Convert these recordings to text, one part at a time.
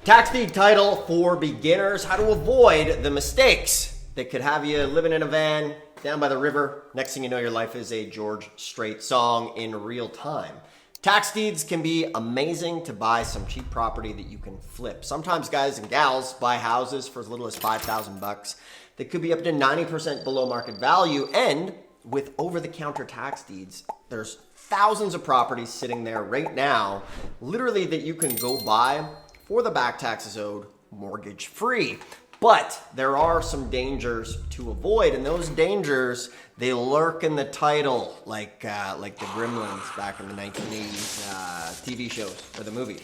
Tax deed title for beginners, how to avoid the mistakes that could have you living in a van down by the river. Next thing you know, your life is a George Strait song in real time. Tax deeds can be amazing to buy some cheap property that you can flip. Sometimes guys and gals buy houses for as little as $5,000 that could be up to 90% below market value. And with over-the-counter tax deeds, there's thousands of properties sitting there right now, literally, that you can go buy for the back taxes owed, mortgage free. But there are some dangers to avoid, and those dangers, they lurk in the title, like the Gremlins back in the 1980s TV shows or the movie.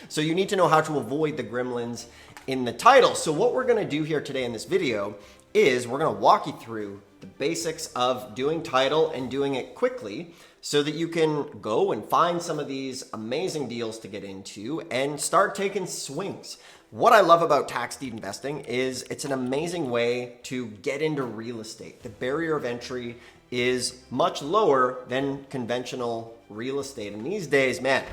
So you need to know how to avoid the Gremlins in the title. So what we're gonna do here today in this video is we're gonna walk you through the basics of doing title and doing it quickly, so that you can go and find some of these amazing deals to get into and start taking swings. What I love about tax deed investing is it's an amazing way to get into real estate. The barrier of entry is much lower than conventional real estate. And these days, man,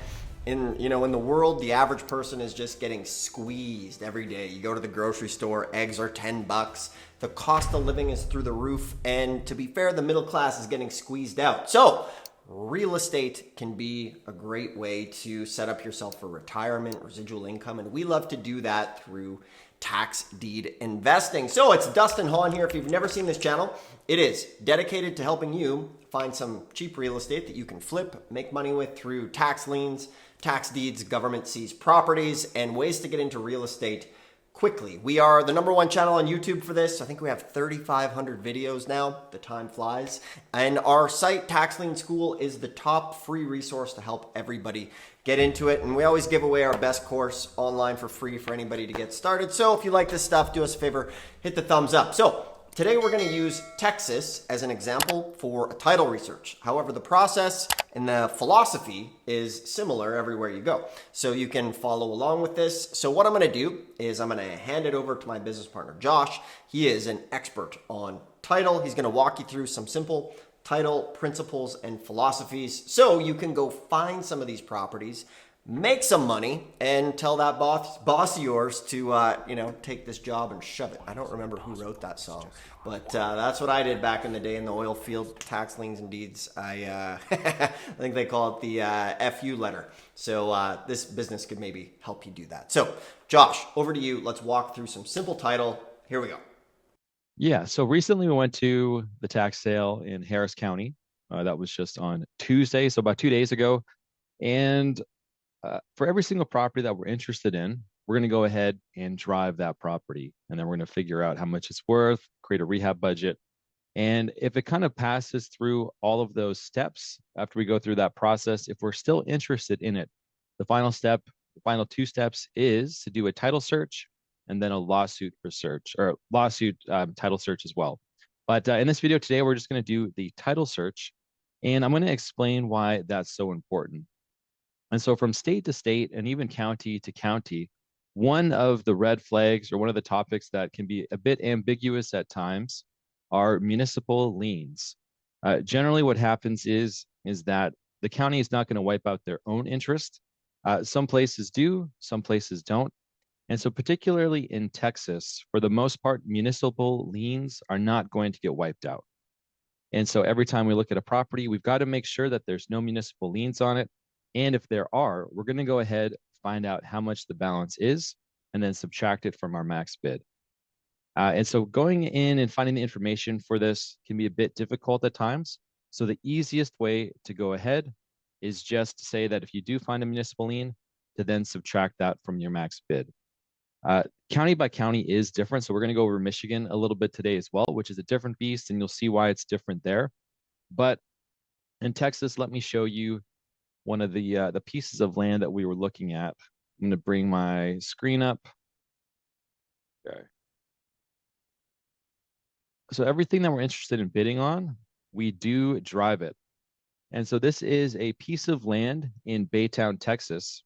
in the world, the average person is just getting squeezed every day. You go to the grocery store, eggs are $10. The cost of living is through the roof. And to be fair, the middle class is getting squeezed out. So real estate can be a great way to set up yourself for retirement, residual income, and we love to do that through tax deed investing. So it's Dustin Hahn here. If you've never seen this channel, it is dedicated to helping you find some cheap real estate that you can flip, make money with through tax liens, tax deeds, government seized properties, and ways to get into real estate quickly. We are the #1 channel on YouTube for this. I think we have 3,500 videos now. The time flies. And our site, Tax Lien School, is the top free resource to help everybody get into it. And we always give away our best course online for free for anybody to get started. So if you like this stuff, do us a favor, hit the thumbs up. So today we're going to use Texas as an example for a title research. However, the process and the philosophy is similar everywhere you go. So you can follow along with this. So what I'm going to do is I'm going to hand it over to my business partner, Josh. He is an expert on title. He's going to walk you through some simple title principles and philosophies so you can go find some of these properties, make some money, and tell that boss of yours to take this job and shove it. I don't remember who wrote that song, but that's what I did back in the day in the oil field. Tax liens and deeds. I think they call it the FU letter. So this business could maybe help you do that. So Josh, over to you. Let's walk through some simple title. Here we go. Yeah. So recently we went to the tax sale in Harris County. That was just on Tuesday, so about 2 days ago, and for every single property that we're interested in, we're going to go ahead and drive that property. And then we're going to figure out how much it's worth, create a rehab budget. And if it kind of passes through all of those steps, after we go through that process, if we're still interested in it, the final step, the final 2 steps is to do a title search and then a lawsuit research or lawsuit title search as well. But in this video today, we're just going to do the title search, and I'm going to explain why that's so important. And so from state to state and even county to county, one of the red flags or one of the topics that can be a bit ambiguous at times are municipal liens. Generally what happens is that the county is not going to wipe out their own interest. Some places do, some places don't. And so particularly in Texas, for the most part, municipal liens are not going to get wiped out. And so every time we look at a property, we've got to make sure that there's no municipal liens on it. And if there are, we're going to go ahead, find out how much the balance is, and then subtract it from our max bid. And so going in and finding the information for this can be a bit difficult at times. So the easiest way to go ahead is just to say that if you do find a municipal lien, to then subtract that from your max bid. County by county is different. So we're going to go over Michigan a little bit today as well, which is a different beast, and you'll see why it's different there. But in Texas, let me show you one of the pieces of land that we were looking at. I'm going to bring my screen up. Okay. So everything that we're interested in bidding on, we do drive it. And so this is a piece of land in Baytown, Texas.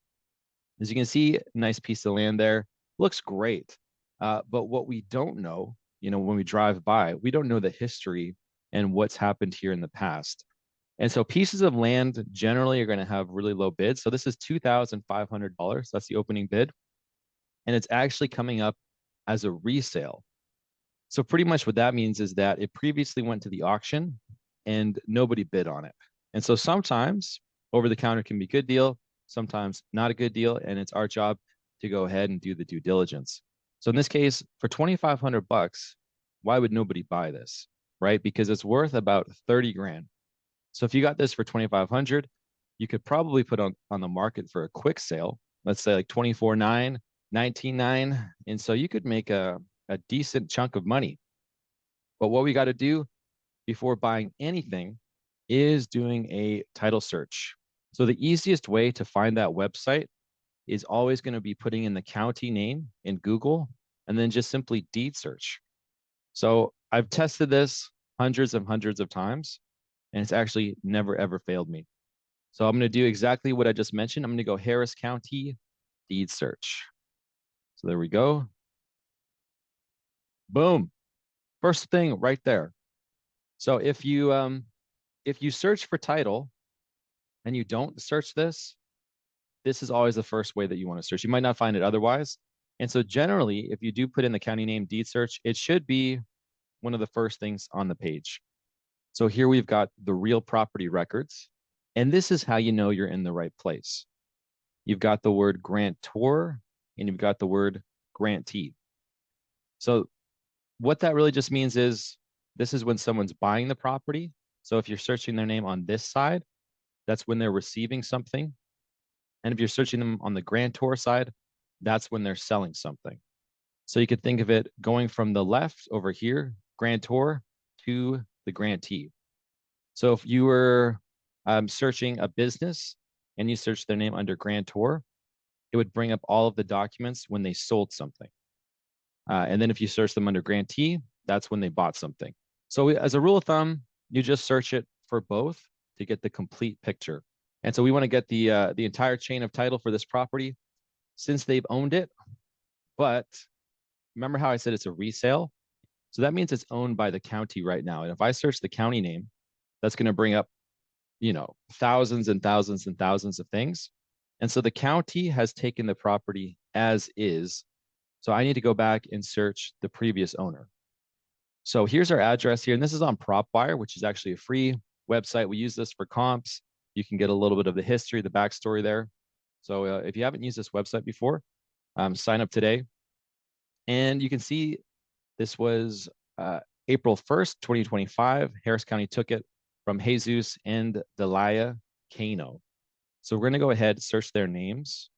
As you can see, nice piece of land there. Looks great. But what we don't know, when we drive by, we don't know the history and what's happened here in the past. And so pieces of land generally are going to have really low bids. So this is $2,500. That's the opening bid. and it's actually coming up as a resale. So pretty much what that means is that it previously went to the auction and nobody bid on it. And so sometimes over the counter can be a good deal, sometimes not a good deal, and it's our job to go ahead and do the due diligence. So in this case, for 2,500 bucks, why would nobody buy this, right? Because it's worth about 30 grand. So if you got this for 2,500, you could probably put on the market for a quick sale, let's say like 24.9, 19.9, and so you could make a decent chunk of money. But what we got to do before buying anything is doing a title search. So the easiest way to find that website is always going to be putting in the county name in Google and then just simply deed search. So I've tested this hundreds of times, and it's actually never ever failed me. So I'm going to do exactly what I just mentioned. I'm going to go Harris County deed search. So there we go. Boom. First thing right there. So if you search for title and you don't search this, this is always the first way that you want to search. You might not find it otherwise. And so generally, if you do put in the county name deed search, it should be one of the first things on the page. So here we've got the real property records, and this is how you know you're in the right place. You've got the word grantor and you've got the word grantee. So what that really just means is this is when someone's buying the property. So if you're searching their name on this side, that's when they're receiving something. And if you're searching them on the grantor side, that's when they're selling something. So you could think of it going from the left over here, grantor, to the grantee. So if you were searching a business and you search their name under grantor, it would bring up all of the documents when they sold something. And then if you search them under grantee, that's when they bought something. So as a rule of thumb, you just search it for both to get the complete picture. And so we want to get the entire chain of title for this property since they've owned it. But remember how I said it's a resale? So that means it's owned by the county right now. And if I search the county name, that's going to bring up, thousands and thousands and thousands of things. And so the county has taken the property as is. So I need to go back and search the previous owner. So here's our address here. And this is on PropWire, which is actually a free website. We use this for comps. You can get a little bit of the history, the backstory there. So if you haven't used this website before, sign up today. And you can see this was April 1st, 2025. Harris County took it from Jesus and Delia Kano. So we're going to go ahead, search their names.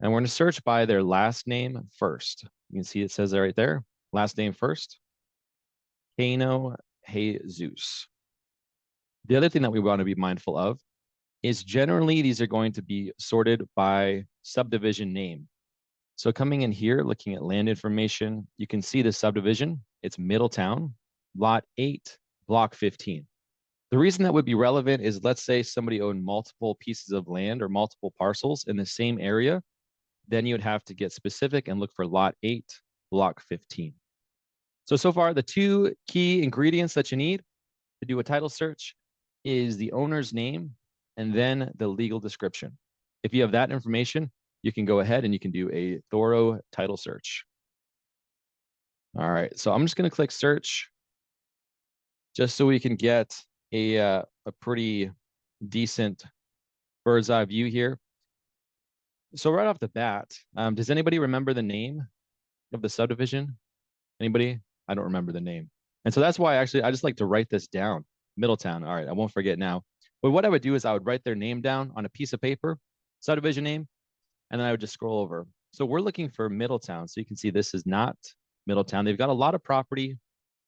And we're going to search by their last name first. You can see it says that right there. Last name first. Kano Jesus. The other thing that we want to be mindful of is generally these are going to be sorted by subdivision name. So coming in here, looking at land information, you can see the subdivision. It's Middletown, Lot 8, Block 15. The reason that would be relevant is, let's say somebody owned multiple pieces of land or multiple parcels in the same area, then you would have to get specific and look for Lot 8, Block 15. So far, the two key ingredients that you need to do a title search is the owner's name and then the legal description. If you have that information, you can go ahead and you can do a thorough title search. All right, so I'm just going to click search just so we can get a pretty decent bird's eye view here. So right off the bat, does anybody remember the name of the subdivision? Anybody? I don't remember the name. And so that's why I just like to write this down. Middletown. All right, I won't forget now. But what I would do is I would write their name down on a piece of paper, subdivision name, and then I would just scroll over. So we're looking for Middletown. So you can see this is not Middletown. They've got a lot of property.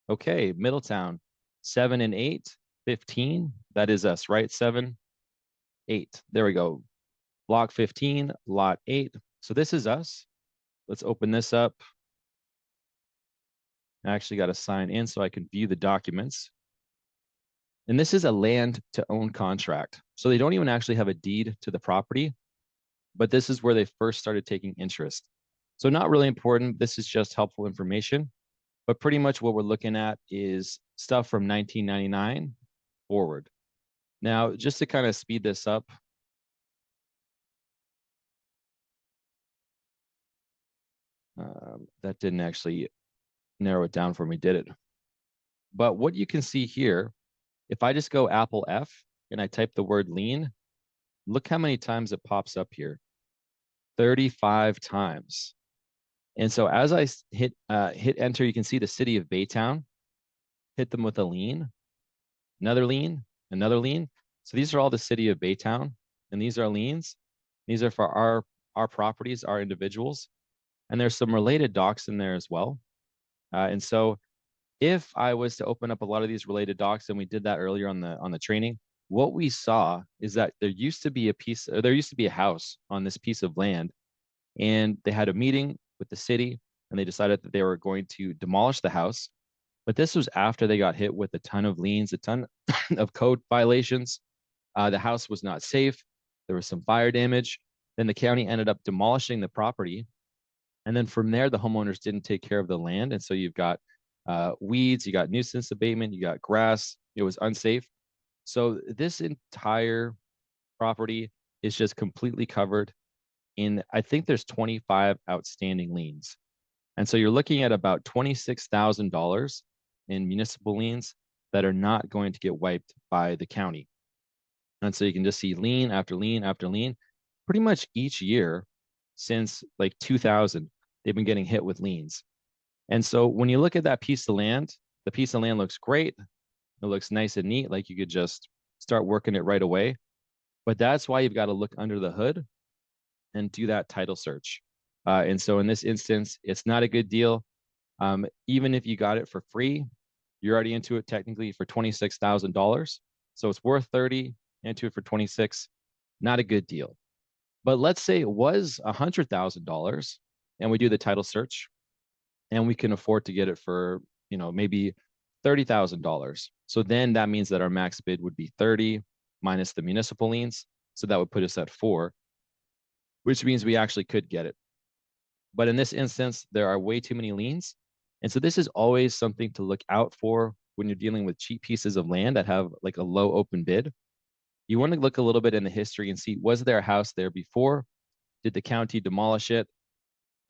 Okay, Middletown, 7 and 8, 15. That is us, right? 7, 8. There we go. Block 15, lot 8. So this is us. Let's open this up. I actually got to sign in so I can view the documents. And this is a land to own contract. So they don't even actually have a deed to the property, but this is where they first started taking interest. So not really important. This is just helpful information. But pretty much what we're looking at is stuff from 1999 forward. Now, just to kind of speed this up, That didn't actually narrow it down for me, did it? But what you can see here, if I just go Apple F and I type the word lien, look how many times it pops up here. 35 times. And so as I hit enter, you can see the city of Baytown, hit them with a lien, another lien, another lien. So these are all the city of Baytown, and these are liens. These are for our properties, our individuals. And there's some related docs in there as well. And so if I was to open up a lot of these related docs, and we did that earlier on the training, what we saw is that there used to be a house on this piece of land, and they had a meeting with the city, and they decided that they were going to demolish the house. But this was after they got hit with a ton of liens, a ton of code violations. The house was not safe. There was some fire damage. Then the county ended up demolishing the property. And then from there, the homeowners didn't take care of the land. And so you've got weeds, you got nuisance abatement, you got grass. It was unsafe. So this entire property is just completely covered in, I think there's 25 outstanding liens. And so you're looking at about $26,000 in municipal liens that are not going to get wiped by the county. And so you can just see lien after lien after lien. Pretty much each year since like 2000, they've been getting hit with liens. And so when you look at that piece of land, the piece of land looks great. It looks nice and neat, like you could just start working it right away. But that's why you've got to look under the hood and do that title search. And so in this instance, it's not a good deal. Even if you got it for free, you're already into it technically for $26,000. So it's worth 30, into it for 26, not a good deal. But let's say it was $100,000 and we do the title search and we can afford to get it for, maybe $30,000. So then that means that our max bid would be 30 minus the municipal liens. So that would put us at 4, which means we actually could get it. But in this instance, there are way too many liens. And so this is always something to look out for when you're dealing with cheap pieces of land that have like a low open bid. You want to look a little bit in the history and see, was there a house there before? Did the county demolish it?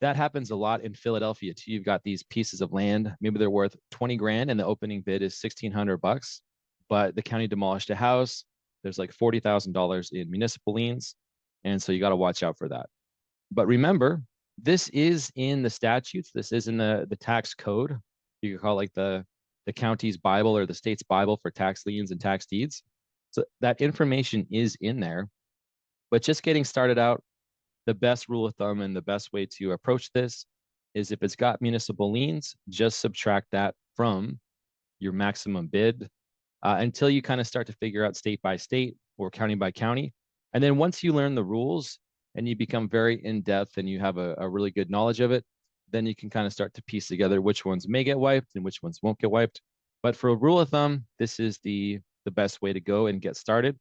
That happens a lot in Philadelphia too. You've got these pieces of land, maybe they're worth 20 grand and the opening bid is $1,600, but the county demolished a house. There's like $40,000 in municipal liens. And so you got to watch out for that. But remember, this is in the statutes. This is in the tax code. You could call it like the county's Bible or the state's Bible for tax liens and tax deeds. So that information is in there. But just getting started out, the best rule of thumb and the best way to approach this is if it's got municipal liens, just subtract that from your maximum bid until you kind of start to figure out state by state or county by county. And then once you learn the rules and you become very in-depth and you have a really good knowledge of it, then you can kind of start to piece together which ones may get wiped and which ones won't get wiped. But for a rule of thumb, this is the best way to go and get started.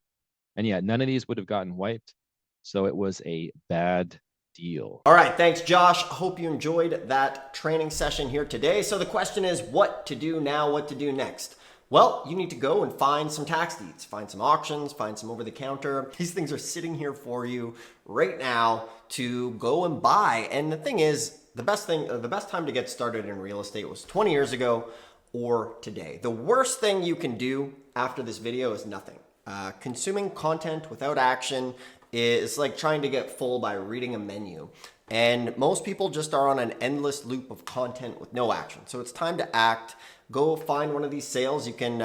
And yeah, none of these would have gotten wiped. So it was a bad deal. All right, thanks, Josh. Hope you enjoyed that training session here today. So the question is what to do now, what to do next? Well, you need to go and find some tax deeds, find some auctions, find some over the counter. These things are sitting here for you right now to go and buy. And the thing is, the best time to get started in real estate was 20 years ago or today. The worst thing you can do after this video is nothing. Consuming content without action is like trying to get full by reading a menu. And most people just are on an endless loop of content with no action. So it's time to act. Go find one of these sales. You can,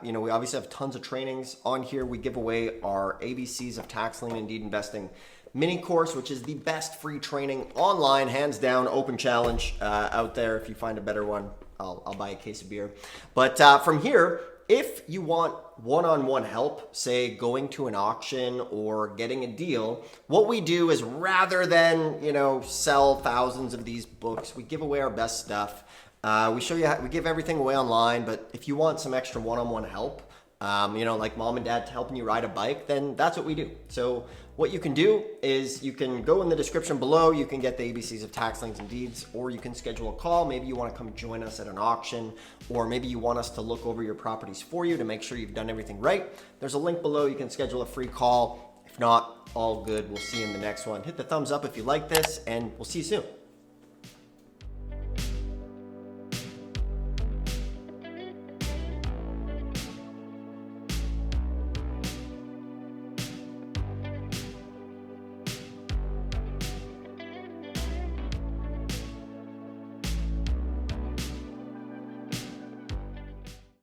we obviously have tons of trainings on here. We give away our ABCs of Tax Lien and Deed Investing mini course, which is the best free training online, hands down, open challenge out there. If you find a better one, I'll buy a case of beer. But from here, if you want one-on-one help, say going to an auction or getting a deal, what we do is rather than, sell thousands of these books, we give away our best stuff. We show you we give everything away online, but if you want some extra one-on-one help, like mom and dad helping you ride a bike, then that's what we do. So what you can do is you can go in the description below, you can get the ABCs of Tax Liens and Deeds, or you can schedule a call. Maybe you want to come join us at an auction, or maybe you want us to look over your properties for you to make sure you've done everything right. There's a link below. You can schedule a free call. If not, all good. We'll see you in the next one. Hit the thumbs up if you like this, and we'll see you soon.